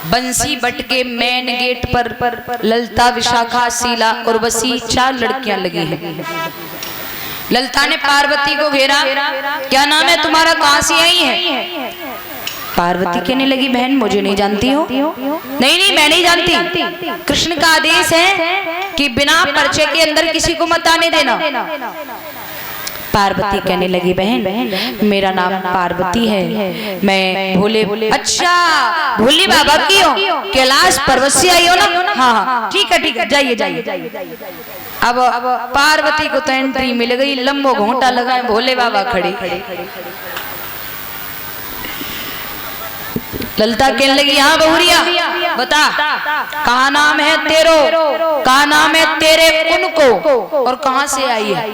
बंसी बट के main gate पर ललता, विशाखा, शीला और वसी 4 लड़कियां लगी हैं। ललता ने पार्वती को घेरा, क्या नाम है तुम्हारा, कहां से आई है? पार्वती कहने लगी, बहन मुझे नहीं जानती हो? नहीं नहीं मैं नहीं जानती, कृष्ण का आदेश है कि बिना परिचय के अंदर किसी को मत आने देना। पार्वती कहने लगी, बहन मेरा नाम पार्वती है, मैं भोले। अच्छा भोले बाबा की हो, कैलाश पर्वत से आई हो ना? हाँ ठीक है जाइए जाइए। अब पार्वती को तो एंट्री मिल गई, लंबो घोंटा लगाए भोले बाबा खड़े। ललता कहने लगी, हाँ बहुरिया बता कहाँ नाम है तेरो, कहाँ नाम है तेरे, उनको और कहाँ से आई है?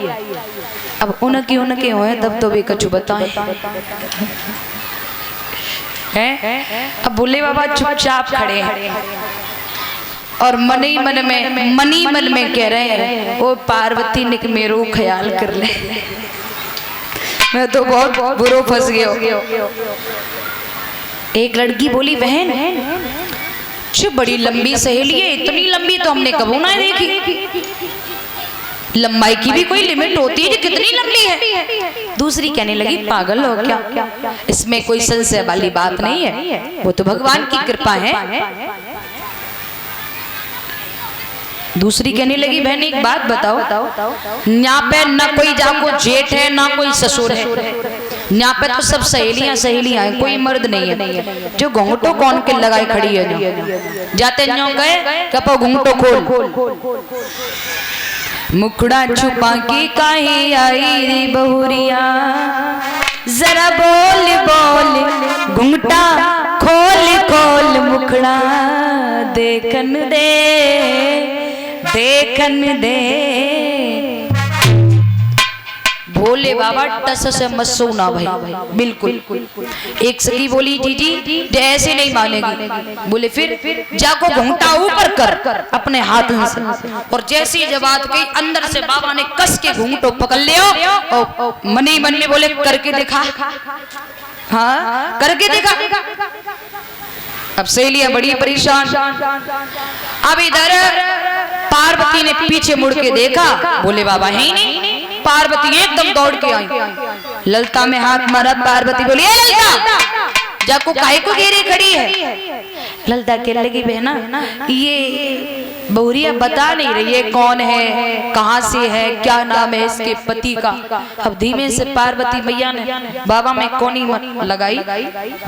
अब उनके होए तब तो वे कछु बताएं हैं। अब भोले बाबा चुपचाप खड़े हैं और मनी मन में कह रहे हैं, ओ पार्वती ने मेरो ख्याल कर ले, मैं तो बहुत बुरो फंस गया। एक लड़की बोली, बहन बड़ी लंबी सहेली है, इतनी लंबी तो हमने कभी ना देखी, लंबाई की भी कोई लिमिट होती है, कितनी लंबी है? दूसरी कहने लगी, पागल हो क्या, इसमें कोई संशय वाली बात नहीं है, वो तो भगवान की कृपा है। दूसरी कहने लगी, बहन एक बात बताओ, यहाँ पे ना कोई जाको जेठ है ना कोई ससुर है, यहाँ पे तो सब सहेलियां हैं, कोई मर्द नहीं है। जो घूंघटो कौन के लगाई खड़ी है ना? जाते न्यों गए कपो घूंघटो खोल, मुखड़ा छुपा के काहे आई रे बहुरिया, जरा बोल बोल घूंघटा खोल खोल, मुखड़ा देखन दे। भोले बाबा टस से मस्सू ना भाई, बिल्कुल। एक सखी बोली, जी ऐसे नहीं मानेगी। बोले फिर जाको घूंघटा ऊपर कर अपने हाथों से, और जैसी जब बात कही अंदर से बाबा ने कस के घूंघटो पकड़ लियो और मन में बोले, करके देखा, हाँ करके देखा। अब सहेलियां बड़ी परेशान। अब इधर पार्वती ने पीछे मुड़ के देखा, भोले बाबा है ही नहीं। पार्वती एकदम दौड़ के आई, ललता में हाथ मारा। पार्वती बोली, ललता जाको काहे को घेरे खड़ी है? ललता कहने लगी, बहना ये बहुरिया बता नहीं रही है कौन है, कहाँ से है, क्या नाम है इसके पति का। अब धीमे से पार्वती मैया ने बाबा में कोनी लगाई,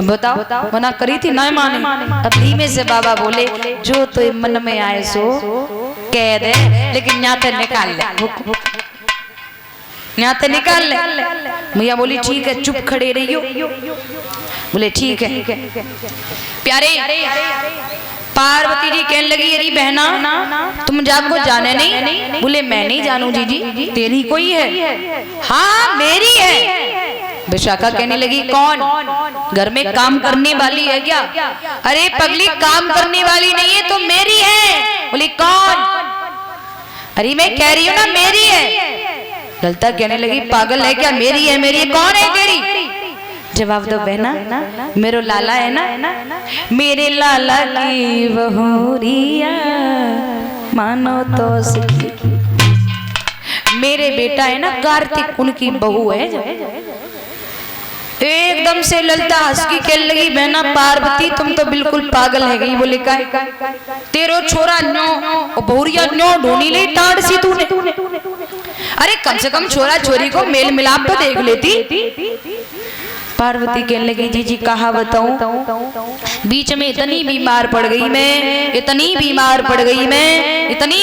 बताओ मना करी थी ना माने। अब धीमे से बाबा बोले, जो तो मन में आए सो कह दे, लेकिन यहाँ पे निकाल ले, यहाँ पे निकाल ले। मैया बोली, ठीक है चुप खड़े रहियो। बोले ठीक है। प्यारे पार्वती जी कहने लगी, अरे बहना तुम जाको जाने नहीं? बोले मैं नहीं जानू जी, तेरी कोई है? हाँ मेरी है। विशाखा कहने लगी, कौन? घर में काम करने वाली है क्या? अरे पगली काम करने वाली नहीं है तो मेरी है। बोली कौन? अरे मैं कह रही हूँ ना मेरी है। ललता कहने लगी, पागल है क्या, मेरी है मेरी है, कौन है तेरी? जवाब दो बहना, मेरो लाला है ना, मेरे लाला की बहुरिया मानो तो सखी। मेरे बेटा है ना कार्तिक, उनकी बहू है। एकदम से ललता हंस की कहने लगी, बहना पार्वती तुम तो बिल्कुल पागल है गई। बोले का तेरो छोरा न्यो बहुरिया न्यो ढूंढी ले टाड़ सी तूने। अरे कम से कम छोरा छोरी को मेल मिलाप तो देख लेती। पार्वती कहने लगी, जी कहा बताऊं, बीच में इतनी बीमार पड़ गई मैं, इतनी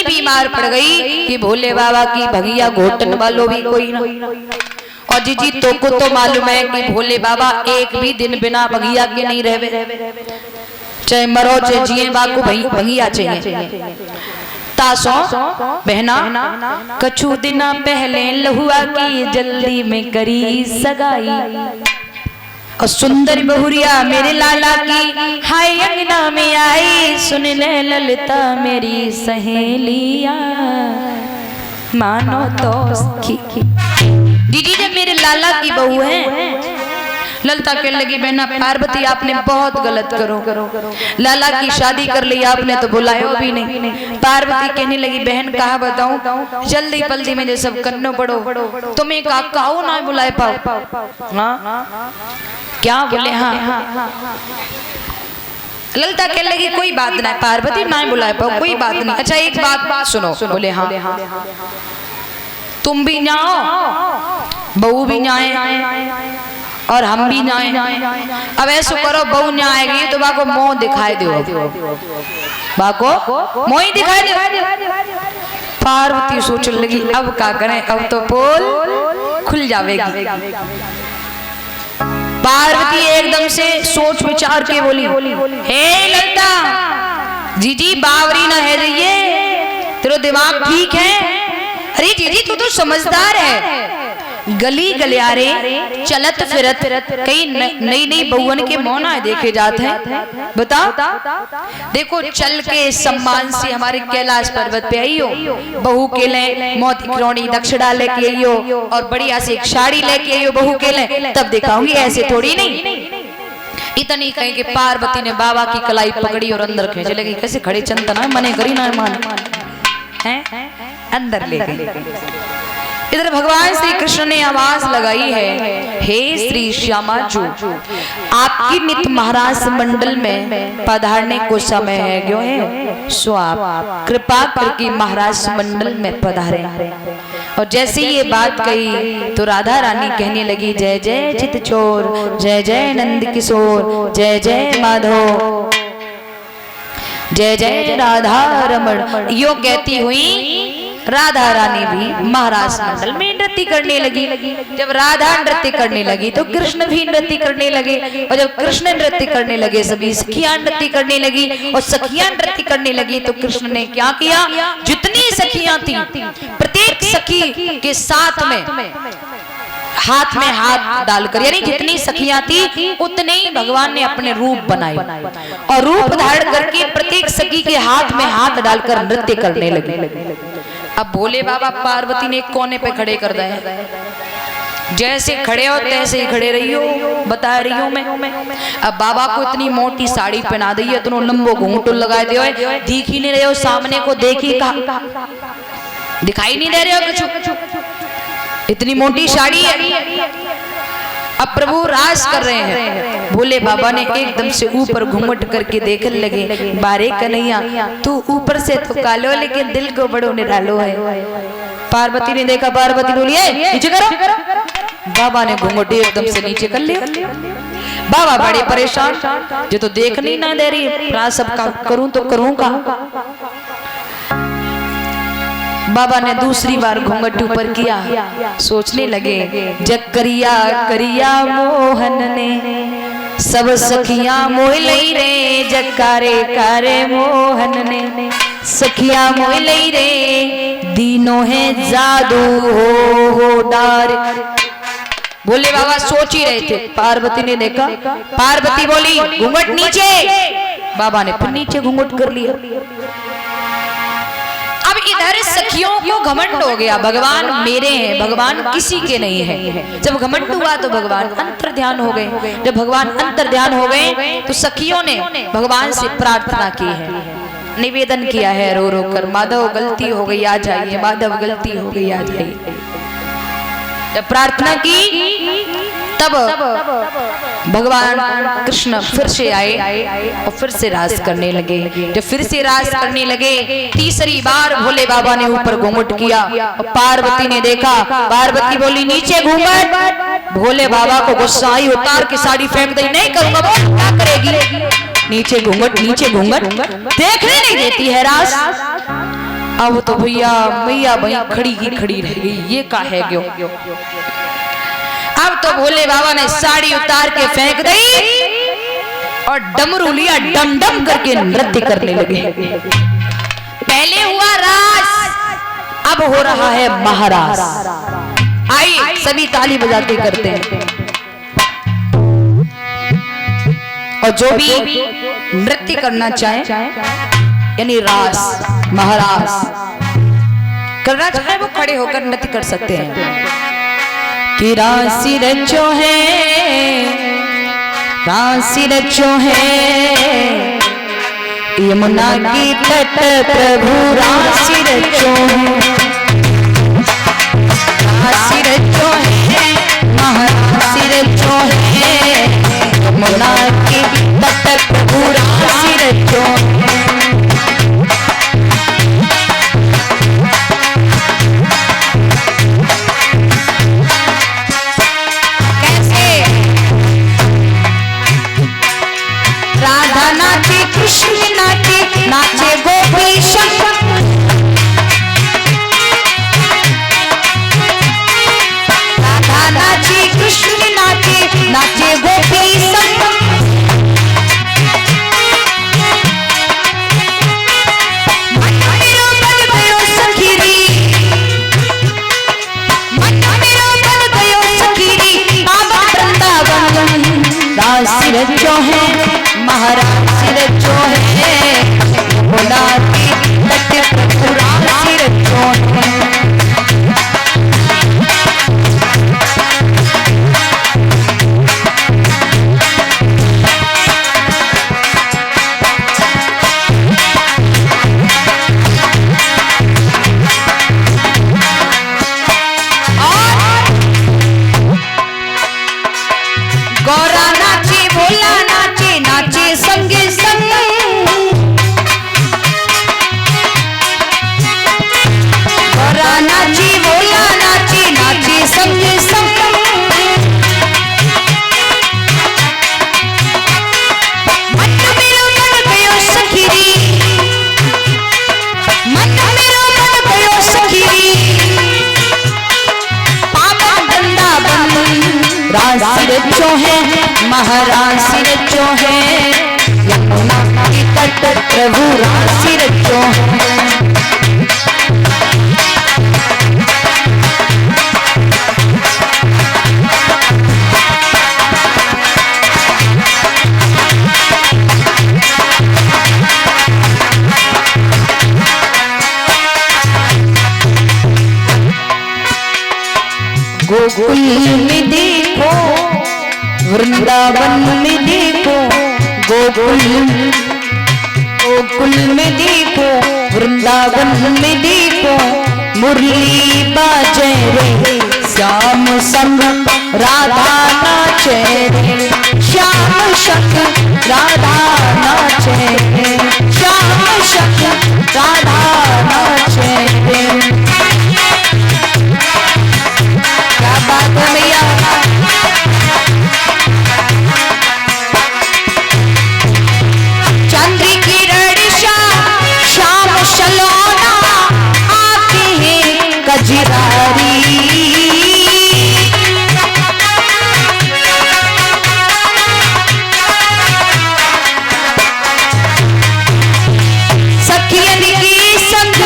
बीमार पड़ गई कि भोले बाबा की भगिया घोटन वालों भी कोई ना। और जी तो को तो मालूम है कि भोले बाबा एक भी दिन बिना भगिया के नहीं रहे, चाहे मरो चाहे जिए बाको भगिया चाहिए। तासो बहना कछु दिना पहले लहुआ की जल्दी में करी सगाई, और सुंदर बहुरिया मेरे लाला की हाय अंगना में आई। सुन ले ललिता मेरी सहेलिया मानो तो दीदी जब मेरे लाला की बहू है, ललता कहने लगी बहना पार्वती आपने बहुत गलत करो, लाला की शादी कर ली आपने तो बुलाया भी नहीं। पार्वती कहने लगी बहन कहा बताऊं, जल्दी पल्दी में जो सब करना पड़ो, तुम्हें काकाओ ना बुलाए पाओ। हाँ क्या बोले? हाँ ललता कहने लगी कोई बात नहीं पार्वती ना बुलाए पाओ, कोई बात नहीं। अच्छा एक बात सुनो। बोले हाँ तुम भी जाओ, बहू भी जाए और हम भी जाए। अब ऐसा करो बहू न आएगी तो बाको मुंह दिखाई दो, बाको मुंह ही दिखाई दे। पार्वती सोचने लगी अब क्या करें, अब तो पोल खुल जाएगी। पार्वती एकदम से सोच विचार के बोली हे ललता जीजी बावरी ना है रही, तेरा दिमाग ठीक है? अरे जीजी तू तो समझदार है, गली गलियारे चलत फिरत कई नई नई बहुवन के मौना देखे जाते हैं। बताओ देखो चल के सम्मान से हमारे कैलाश पर्वत पे आई हो, बहू के लिए मोती खिलौनी दक्षिणा लेके आई हो और बढ़िया से एक साड़ी लेके आई हो बहू के लिए, तब दिखाऊंगी, ऐसे थोड़ी नहीं। इतनी कहीं कि पार्वती ने बाबा की कलाई पकड़ी और अंदर खींच लगी। कैसे खड़े चंदना मने करी ना मान है अंदर ले गई। इधर भगवान श्री कृष्ण ने आवाज लगाई है हे श्री श्यामा जो आपकी नित महाराज मंडल में पधारने को समय है क्यों है, सो आप कृपा करके महाराज मंडल में पधारे। और जैसे ये बात कही तो राधा रानी कहने लगी जय जय चित चोर, जय जय नंद किशोर, जय जय माधव, जय जय राधा रमण। यो कहती हुई राधा रानी भी महाराज मंडल में नृत्य करने लगी। जब राधा नृत्य करने लगी तो कृष्ण भी नृत्य करने लगे, और जब कृष्ण नृत्य करने लगे सभी सखियां नृत्य करने लगी, और सखियां नृत्य करने लगी तो कृष्ण ने क्या किया, जितनी सखियां थी प्रत्येक सखी के साथ में हाथ में हाथ डालकर, यानी जितनी सखियां थी उतने ही भगवान ने अपने रूप बनाए और रूप धारण करके प्रत्येक सखी के हाथ में हाथ डालकर नृत्य करने लगे। अब भोले बाबा पार्वती ने कोने पे खड़े कर दिए, जैसे खड़े हो तैसे ही खड़े रही हो, बता रही हूँ मैं। अब बाबा को इतनी मोटी साड़ी पहना दी है, इतना लंबो घूंघट लगाए दे, दिख ही नहीं रहे हो, सामने को देखी कहा दिखाई नहीं दे रहे हो कुछ, इतनी मोटी साड़ी है। अब प्रभु राज कर रहे हैं। भोले बाबा ने एकदम से ऊपर घूमट करके देखने लगे, बारे कन्हैया तू ऊपर से तो कालो लेकिन दिल को बड़ो निरालो है। पार्वती ने देखा, पार्वती बोली नीचे करो। बाबा ने घूंघट एकदम से नीचे कर लिया। बाबा बड़े परेशान, जो तो देखने ना दे रही, सब करूं तो करूं कहां। बाबा ने दूसरी बार घूंघट ऊपर किया, सोचने लगे जग करिया करिया मोहन ने सब सखियां मोह लई रे, जकारे कारे मोहन ने सखियां मोह लई रे, दीनों है जादू हो डार। भोले बाबा सोच ही रहे थे, पार्वती ने देखा, पार्वती बोली घूंघट नीचे। बाबा ने फिर नीचे घूंघट कर लिया। अब इधर सखियों को घमंड हो गया, भगवान मेरे हैं, भगवान किसी के नहीं है। जब घमंड हुआ तो भगवान अंतर ध्यान हो गए। जब भगवान अंतर ध्यान हो गए तो सखियों ने भगवान से प्रार्थना की है, निवेदन किया है रो रो कर, माधव गलती हो गई आ जाइए, माधव गलती हो गई आ जाइए। जब प्रार्थना की तब भगवान कृष्ण फिर से आए और फिर से राज करने लगे। जब फिर से राज करने लगे, तीसरी बार भोले बाबा ने ऊपर घूंघट किया और पार्वती ने देखा। पार्वती बोली नीचे घूंघट। भोले बाबा को गुस्सा आई, उतार के साड़ी फेंक दी, नहीं करूंगा। बोल क्या करेगी, नीचे घूंघट नीचे घूंघट, देखने नहीं देती है राज। अब तो भैया मैया भाई खड़ी की खड़ी रह गई, ये का है क्यों। अब तो भोले बाबा ने साड़ी उतार के फेंक दी और डमरू लिया, डम डम करके नृत्य करने लगे। पहले हुआ राज, अब हो रहा है महाराज। आइए सभी ताली बजाते करते हैं। और जो भी नृत्य करना चाहे, यानी रास महाराज करना चाहे, वो खड़े होकर नृत्य कर सकते हैं। कि राशि रचो है राशि रचो है यमुना की तट प्रभु राशि रचो है, राशि रचो है महाराशि रचो है यमुना की तट प्रभु राशि रचो है। नाचे गोपी शंकर, राधा नाची कृष्ण नाचे, नाचे गोपी शंकर। मन मेरो बन गयो सखीरी, मन मेरो बन गयो सखीरी, बाबा वृंदावन राशि रचो है महाराशि रचो है यमुना की तट प्रभु राशि रचो है। गौरा नाचे भोला नाचे, नाचे संगे संग, गौरा नाची भोला नाचे, नाचे संगे संग। मन मेरो बन गयो सखीरी, मन मेरो बन गयो सखीरी, पापा वृंदावन राशि रचो है महाराशि रचो है यमुना की तट प्रभु राशि रचो है। गोकुल में देखो वृंदावन में देखो, गोकुल गोकुल में देखो वृंदावन में देखो, मुरली बाजे रे श्याम संग राधा नाचे रे, श्याम संग राधा नाचे रे, श्याम संग राधा नाचे रे। क्या बात है भैया, चंद्री किरण श्याम सलोना आंखें हैं कजरारी, सखियन की संग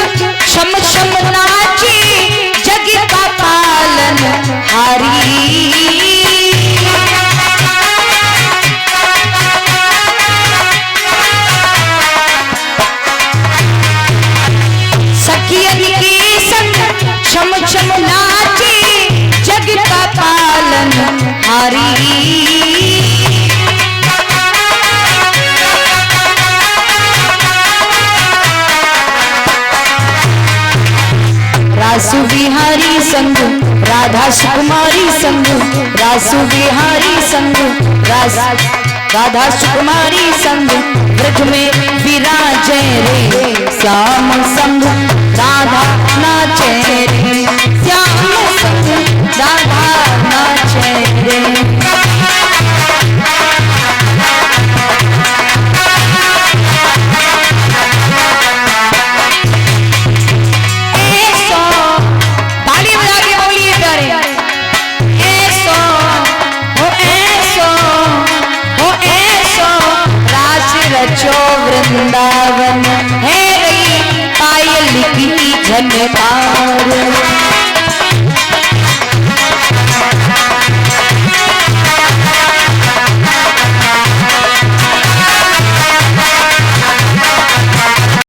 शम शम नाची जग का पालन हारी। सखियन की संग छम छम नाचे जग का पालन हारी। रासु बिहारी संग राधा सुकुमारी संग, रासु बिहारी संग राधा सुकुमारी संग, ब्रज में विराजे रे श्याम संग राधा नाचे रे, श्याम संग राधा नाचे रे। वृंदावन है रही पायल की झनकार।